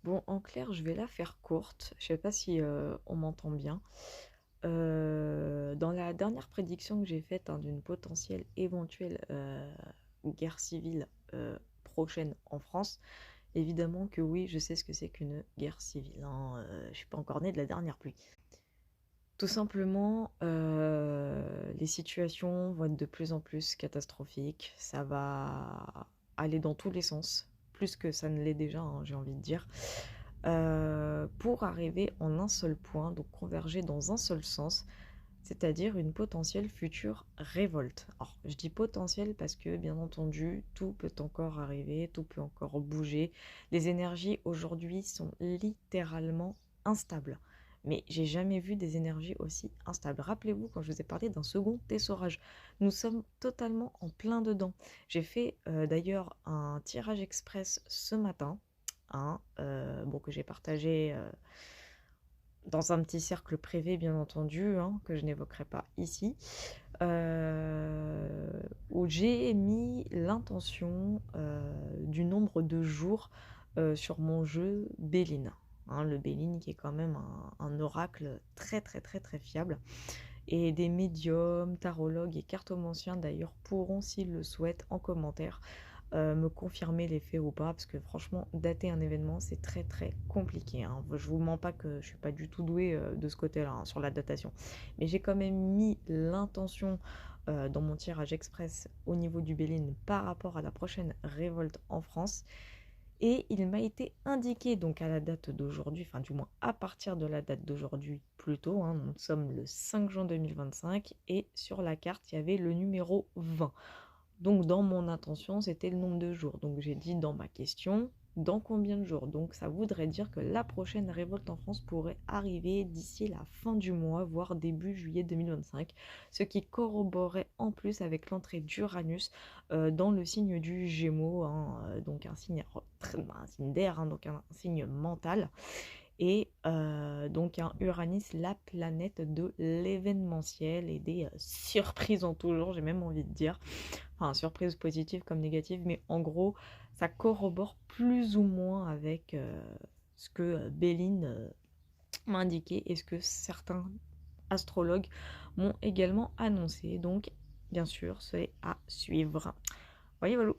Bon, en clair, je vais la faire courte. Je sais pas si, on m'entend bien. Dans la dernière prédiction que j'ai faite, hein, d'une potentielle éventuelle, guerre civile, prochaine en France, évidemment que oui, je sais ce que c'est qu'une guerre civile, hein, je suis pas encore née de la dernière pluie. Tout simplement, les situations vont être de plus en plus catastrophiques. Ça va aller dans tous les sens, plus que ça ne l'est déjà, hein, j'ai envie de dire. Pour arriver en un seul point, donc converger dans un seul sens, c'est-à-dire une potentielle future révolte. Alors, je dis potentielle parce que, bien entendu, tout peut encore arriver, tout peut encore bouger. Les énergies aujourd'hui sont littéralement instables. Mais j'ai jamais vu des énergies aussi instables. Rappelez-vous quand je vous ai parlé d'un second essorage. Nous sommes totalement en plein dedans. J'ai fait d'ailleurs un tirage express ce matin, hein, bon, que j'ai partagé dans un petit cercle privé, bien entendu, hein, que je n'évoquerai pas ici, où j'ai mis l'intention du nombre de jours sur mon jeu Béline. Hein, le Béline qui est quand même un oracle très très très très fiable. Et des médiums, tarologues et cartomanciens d'ailleurs pourront, s'ils le souhaitent, en commentaire, me confirmer les faits ou pas, parce que franchement, dater un événement, c'est très très compliqué, hein. Je vous mens pas que je suis pas du tout douée de ce côté-là, hein, sur la datation. Mais j'ai quand même mis l'intention dans mon tirage express au niveau du Béline par rapport à la prochaine révolte en France. Et il m'a été indiqué, donc à la date d'aujourd'hui, enfin du moins à partir de la date d'aujourd'hui plutôt, hein, nous sommes le 5 juin 2025, et sur la carte, il y avait le numéro 20. Donc dans mon intention, c'était le nombre de jours. Donc j'ai dit dans ma question, dans combien de jours? Donc ça voudrait dire que la prochaine révolte en France pourrait arriver d'ici la fin du mois, voire début juillet 2025, ce qui corroborerait en plus avec l'entrée d'Uranus dans le signe du Gémeaux, hein, donc un signe d'air, hein, donc un signe mental. Et donc un Uranus, la planète de l'événementiel et des surprises en tout genre, j'ai même envie de dire. Enfin, surprise positive comme négative, mais en gros, ça corrobore plus ou moins avec ce que Béline m'a indiqué et ce que certains astrologues m'ont également annoncé. Donc, bien sûr, c'est à suivre. Voyez, voilà.